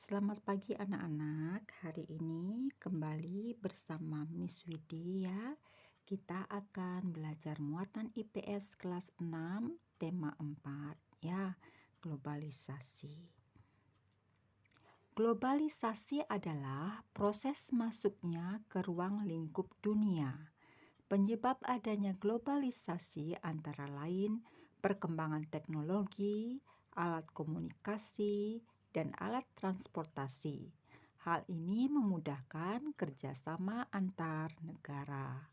Selamat pagi anak-anak. Hari ini kembali bersama Miss Widya. Kita akan belajar muatan IPS kelas 6, tema 4 ya, globalisasi. Globalisasi adalah proses masuknya ke ruang lingkup dunia. Penyebab adanya globalisasi antara lain perkembangan teknologi, alat komunikasi, dan alat transportasi. Hal ini memudahkan kerjasama antar negara.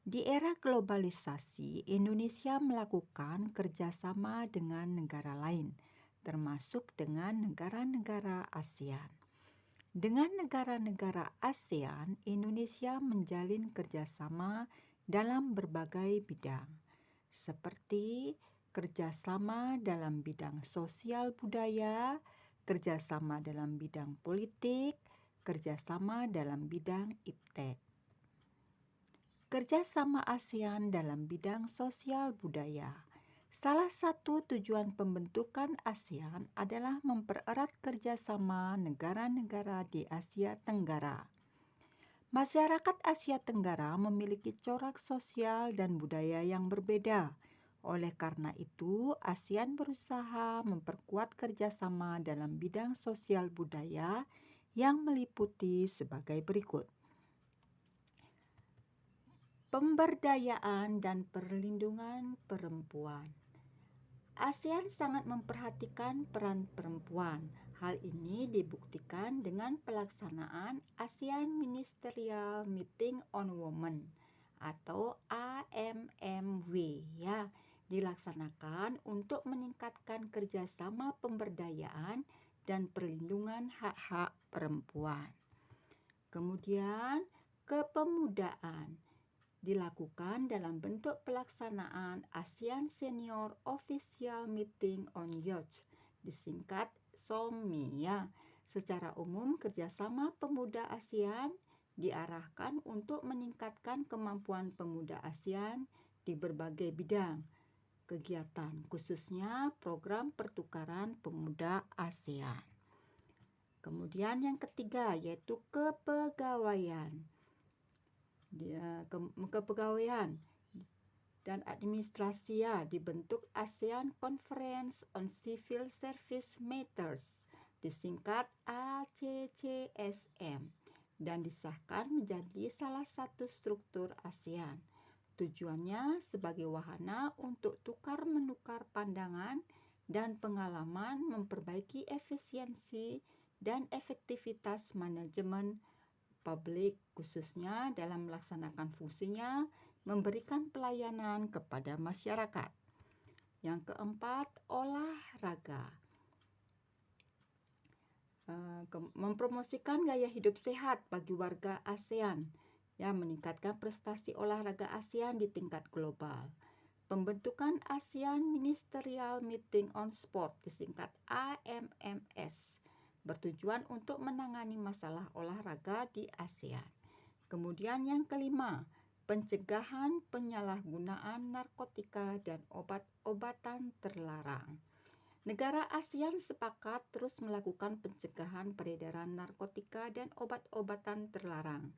Di era globalisasi, Indonesia melakukan kerjasama dengan negara lain, termasuk dengan negara-negara ASEAN. Dengan negara-negara ASEAN, Indonesia menjalin kerjasama dalam berbagai bidang, seperti kerjasama dalam bidang sosial budaya, kerjasama dalam bidang politik, kerjasama dalam bidang iptek. Kerjasama ASEAN dalam bidang sosial budaya. Salah satu tujuan pembentukan ASEAN adalah mempererat kerjasama negara-negara di Asia Tenggara. Masyarakat Asia Tenggara memiliki corak sosial dan budaya yang berbeda. Oleh karena itu, ASEAN berusaha memperkuat kerjasama dalam bidang sosial budaya yang meliputi sebagai berikut. Pemberdayaan dan perlindungan perempuan. ASEAN sangat memperhatikan peran perempuan. Hal ini dibuktikan dengan pelaksanaan ASEAN Ministerial Meeting on Women atau AMMW ya, dilaksanakan untuk meningkatkan kerjasama pemberdayaan dan perlindungan hak-hak perempuan. Kemudian kepemudaan dilakukan dalam bentuk pelaksanaan ASEAN Senior Official Meeting on Youth, disingkat SOMI ya. Secara umum, kerjasama pemuda ASEAN diarahkan untuk meningkatkan kemampuan pemuda ASEAN di berbagai bidang kegiatan, khususnya program pertukaran pemuda ASEAN. Kemudian yang ketiga yaitu kepegawaian. Kepegawaian dan administrasi dibentuk ASEAN Conference on Civil Service Matters, disingkat ACCSM, dan disahkan menjadi salah satu struktur ASEAN. Tujuannya sebagai wahana untuk tukar-menukar pandangan dan pengalaman, memperbaiki efisiensi dan efektivitas manajemen publik, khususnya dalam melaksanakan fungsinya memberikan pelayanan kepada masyarakat. Yang keempat, olahraga. Mempromosikan gaya hidup sehat bagi warga ASEAN, meningkatkan prestasi olahraga ASEAN di tingkat global. Pembentukan ASEAN Ministerial Meeting on Sport, disingkat AMMS, bertujuan untuk menangani masalah olahraga di ASEAN. Kemudian yang kelima, pencegahan penyalahgunaan narkotika dan obat-obatan terlarang. Negara ASEAN sepakat terus melakukan pencegahan peredaran narkotika dan obat-obatan terlarang,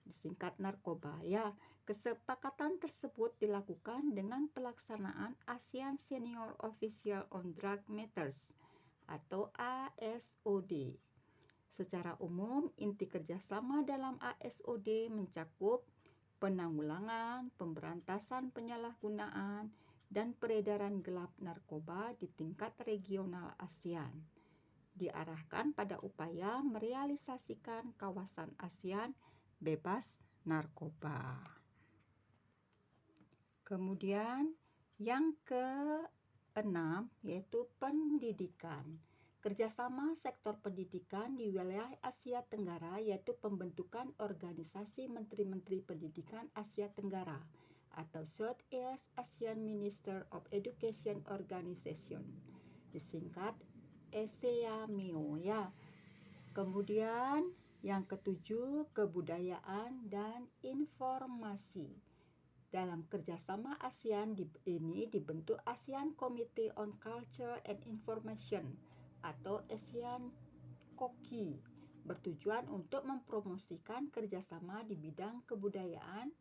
disingkat narkoba ya. Kesepakatan tersebut dilakukan dengan pelaksanaan ASEAN Senior Official on Drug Matters atau ASOD. Secara umum, inti kerjasama dalam ASOD mencakup penanggulangan, pemberantasan penyalahgunaan, dan peredaran gelap narkoba di tingkat regional ASEAN. Diarahkan pada upaya merealisasikan kawasan ASEAN bebas narkoba. Kemudian yang keenam yaitu pendidikan. Kerjasama sektor pendidikan di wilayah Asia Tenggara yaitu pembentukan organisasi Menteri-Menteri Pendidikan Asia Tenggara atau Southeast Asian Minister of Education Organization, disingkat ESEAMIO ya. Kemudian yang ketujuh, kebudayaan dan informasi. Dalam kerjasama ASEAN ini dibentuk ASEAN Committee on Culture and Information atau ASEAN KOKI, bertujuan untuk mempromosikan kerjasama di bidang kebudayaan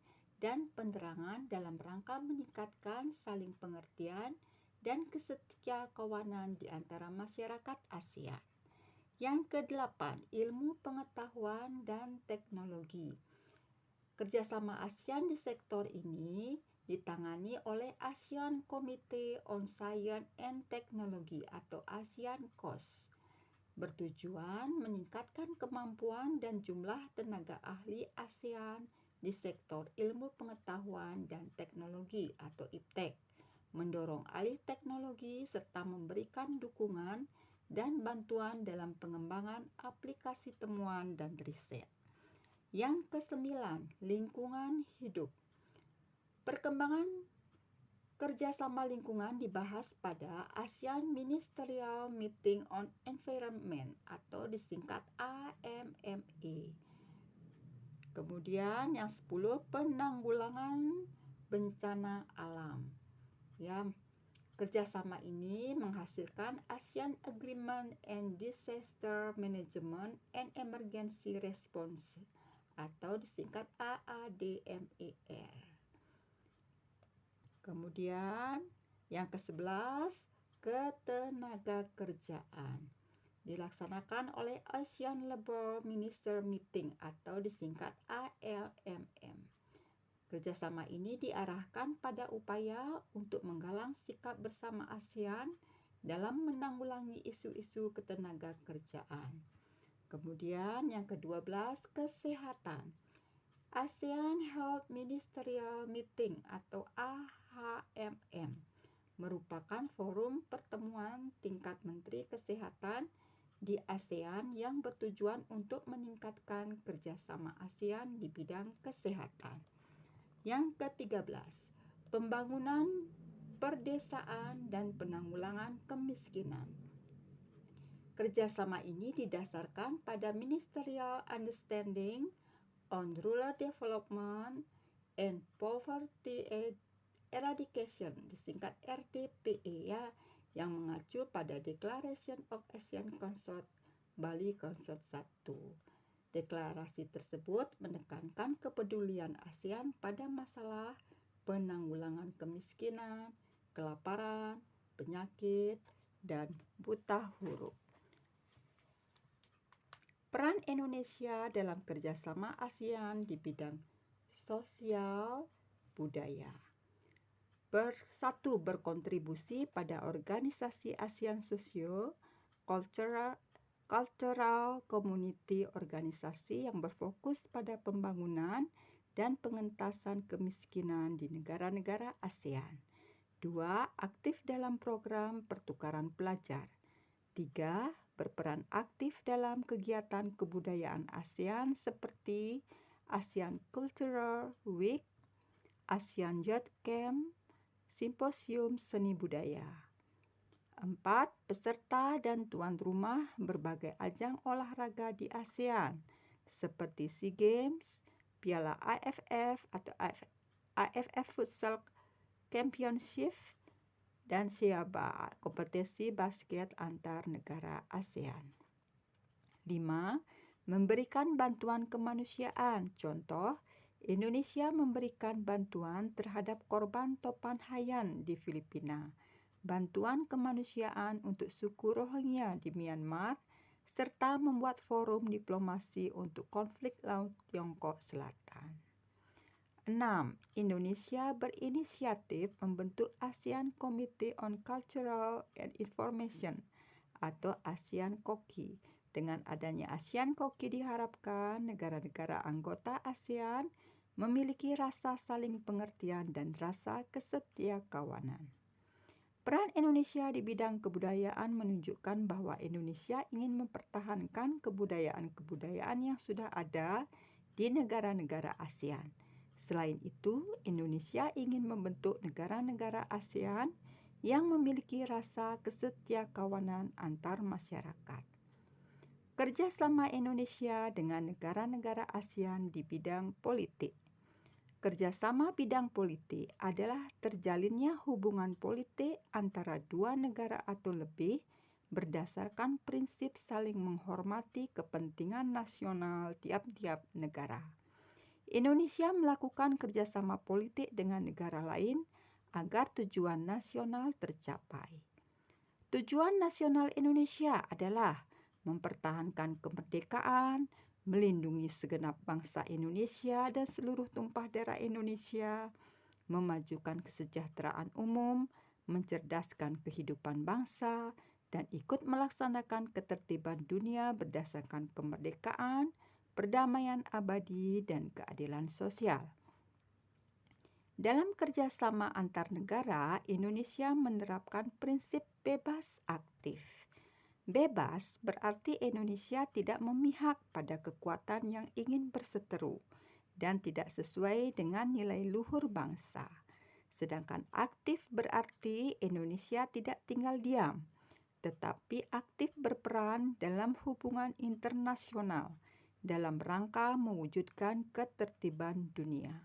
dan penerangan dalam rangka meningkatkan saling pengertian dan kesetiakawanan di antara masyarakat ASEAN. Yang kedelapan, ilmu pengetahuan dan teknologi. Kerjasama ASEAN di sektor ini ditangani oleh ASEAN Committee on Science and Technology atau ASEAN COS, bertujuan meningkatkan kemampuan dan jumlah tenaga ahli ASEAN di sektor ilmu pengetahuan dan teknologi atau IPTEK, mendorong alih teknologi serta memberikan dukungan dan bantuan dalam pengembangan aplikasi temuan dan riset. Yang kesembilan, lingkungan hidup. Perkembangan kerjasama lingkungan dibahas pada ASEAN Ministerial Meeting on Environment atau disingkat AMME. Kemudian yang 10, penanggulangan bencana alam. Ya, kerjasama ini menghasilkan ASEAN Agreement and Disaster Management and Emergency Response atau disingkat AADMER. Kemudian yang ke-11, ketenaga kerjaan. Dilaksanakan oleh ASEAN Labour Minister Meeting atau disingkat ALMM. Kerjasama ini diarahkan pada upaya untuk menggalang sikap bersama ASEAN dalam menanggulangi isu-isu ketenaga kerjaan. Kemudian yang ke-12, kesehatan. ASEAN Health Ministerial Meeting atau AHMM merupakan forum pertemuan tingkat menteri kesehatan di ASEAN yang bertujuan untuk meningkatkan kerjasama ASEAN di bidang kesehatan. Yang ke-13, pembangunan perdesaan dan penanggulangan kemiskinan. Kerjasama ini didasarkan pada Ministerial Understanding on Rural Development and Poverty Eradication, disingkat RDPE ya, yang mengacu pada Declaration of ASEAN Consort Bali Consort 1. Deklarasi tersebut menekankan kepedulian ASEAN pada masalah penanggulangan kemiskinan, kelaparan, penyakit, dan buta huruf. Peran Indonesia dalam kerjasama ASEAN di bidang sosial budaya. Berkontribusi pada organisasi ASEAN Cultural Community organisasi yang berfokus pada pembangunan dan pengentasan kemiskinan di negara-negara ASEAN. 2. Aktif dalam program pertukaran pelajar. 3. Berperan aktif dalam kegiatan kebudayaan ASEAN seperti ASEAN Cultural Week, ASEAN Youth Camp, Simposium Seni Budaya. 4. Peserta dan tuan rumah berbagai ajang olahraga di ASEAN seperti SEA Games, Piala AFF atau AFF Futsal Championship, dan SEABA, kompetisi basket antar negara ASEAN. 5. Memberikan bantuan kemanusiaan. Contoh, Indonesia memberikan bantuan terhadap korban topan Haiyan di Filipina, bantuan kemanusiaan untuk suku Rohingya di Myanmar, serta membuat forum diplomasi untuk konflik Laut Tiongkok Selatan. 6. Indonesia berinisiatif membentuk ASEAN Committee on Cultural and Information atau ASEAN KOKI. Dengan adanya ASEAN KOKI diharapkan negara-negara anggota ASEAN memiliki rasa saling pengertian dan rasa kesetiakawanan. Peran Indonesia di bidang kebudayaan menunjukkan bahwa Indonesia ingin mempertahankan kebudayaan-kebudayaan yang sudah ada di negara-negara ASEAN. Selain itu, Indonesia ingin membentuk negara-negara ASEAN yang memiliki rasa kesetiakawanan antar masyarakat. Kerjasama Indonesia dengan negara-negara ASEAN di bidang politik. Kerjasama bidang politik adalah terjalinnya hubungan politik antara dua negara atau lebih berdasarkan prinsip saling menghormati kepentingan nasional tiap-tiap negara. Indonesia melakukan kerjasama politik dengan negara lain agar tujuan nasional tercapai. Tujuan nasional Indonesia adalah mempertahankan kemerdekaan, melindungi segenap bangsa Indonesia dan seluruh tumpah darah Indonesia, memajukan kesejahteraan umum, mencerdaskan kehidupan bangsa, dan ikut melaksanakan ketertiban dunia berdasarkan kemerdekaan, perdamaian abadi, dan keadilan sosial. Dalam kerjasama antar negara, Indonesia menerapkan prinsip bebas aktif. Bebas berarti Indonesia tidak memihak pada kekuatan yang ingin berseteru dan tidak sesuai dengan nilai luhur bangsa. Sedangkan aktif berarti Indonesia tidak tinggal diam, tetapi aktif berperan dalam hubungan internasional dalam rangka mewujudkan ketertiban dunia.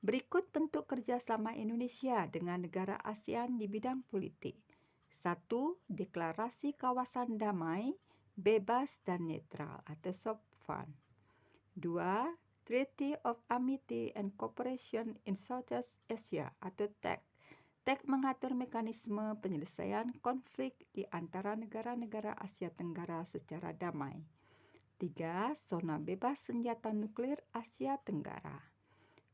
Berikut bentuk kerjasama Indonesia dengan negara ASEAN di bidang politik. 1. Deklarasi Kawasan Damai, Bebas dan Netral atau SOPFAN. 2. Treaty of Amity and Cooperation in Southeast Asia atau TEC. TEC mengatur mekanisme penyelesaian konflik di antara negara-negara Asia Tenggara secara damai. 3. Zona Bebas Senjata Nuklir Asia Tenggara.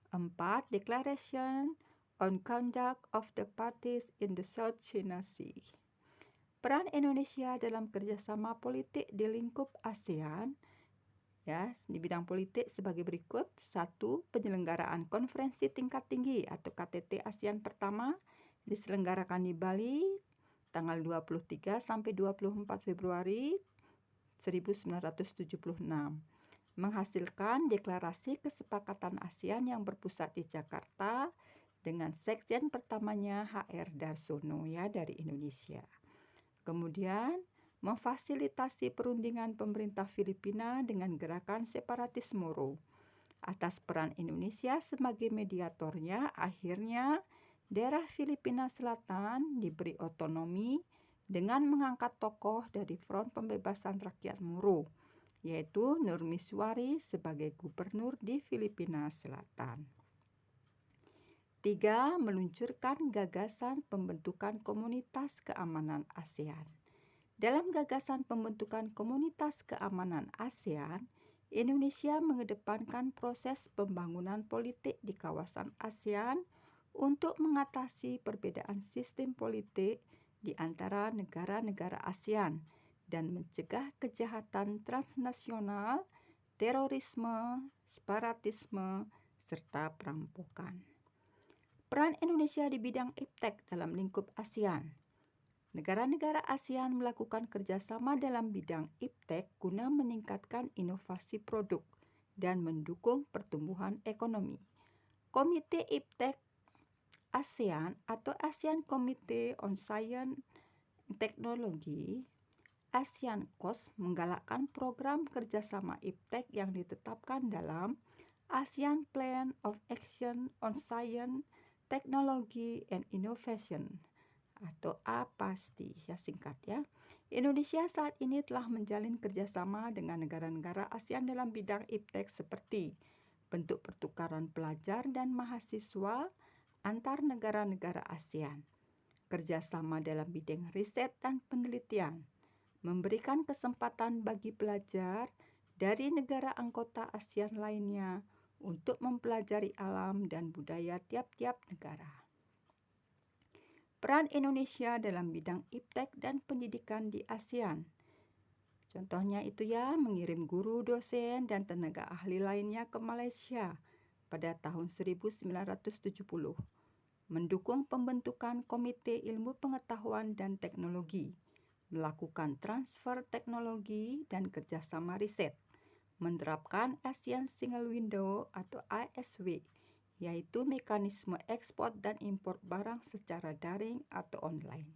4. Declaration on Conduct of the Parties in the South China Sea. Peran Indonesia dalam kerjasama politik di lingkup ASEAN di bidang politik sebagai berikut. 1. Penyelenggaraan konferensi tingkat tinggi atau KTT ASEAN pertama diselenggarakan di Bali tanggal 23 sampai 24 Februari 1976. Menghasilkan deklarasi kesepakatan ASEAN yang berpusat di Jakarta dengan sekjen pertamanya HR Darsono dari Indonesia. Kemudian memfasilitasi perundingan pemerintah Filipina dengan gerakan separatis Moro. Atas peran Indonesia sebagai mediatornya, akhirnya daerah Filipina Selatan diberi otonomi dengan mengangkat tokoh dari Front Pembebasan Rakyat Moro, yaitu Nurmiswari sebagai gubernur di Filipina Selatan. 3. Meluncurkan gagasan pembentukan Komunitas Keamanan ASEAN. Dalam gagasan pembentukan Komunitas Keamanan ASEAN, Indonesia mengedepankan proses pembangunan politik di kawasan ASEAN untuk mengatasi perbedaan sistem politik di antara negara-negara ASEAN dan mencegah kejahatan transnasional, terorisme, separatisme, serta perampokan. Peran Indonesia di bidang IPTEC dalam lingkup ASEAN. Negara-negara ASEAN melakukan kerjasama dalam bidang IPTEC guna meningkatkan inovasi produk dan mendukung pertumbuhan ekonomi. Komite IPTEC ASEAN atau ASEAN Committee on Science and Technology ASEAN COST menggalakkan program kerjasama IPTEC yang ditetapkan dalam ASEAN Plan of Action on Science, Technology and Innovation atau APASTI singkat Indonesia saat ini telah menjalin kerjasama dengan negara-negara ASEAN dalam bidang IPTEC seperti bentuk pertukaran pelajar dan mahasiswa antar negara-negara ASEAN, kerjasama dalam bidang riset dan penelitian, memberikan kesempatan bagi pelajar dari negara anggota ASEAN lainnya untuk mempelajari alam dan budaya tiap-tiap negara. Peran Indonesia dalam bidang IPTEC dan pendidikan di ASEAN. Contohnya itu mengirim guru, dosen, dan tenaga ahli lainnya ke Malaysia pada tahun 1970. Mendukung pembentukan Komite Ilmu Pengetahuan dan Teknologi, melakukan transfer teknologi dan kerjasama riset, menerapkan ASEAN Single Window atau ASW, yaitu mekanisme ekspor dan impor barang secara daring atau online,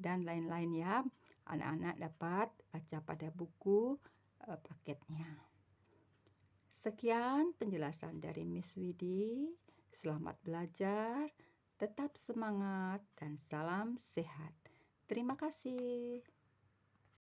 dan lain-lain anak-anak dapat baca pada buku paketnya. Sekian penjelasan dari Miss Widi. Selamat belajar, tetap semangat, dan salam sehat. Terima kasih.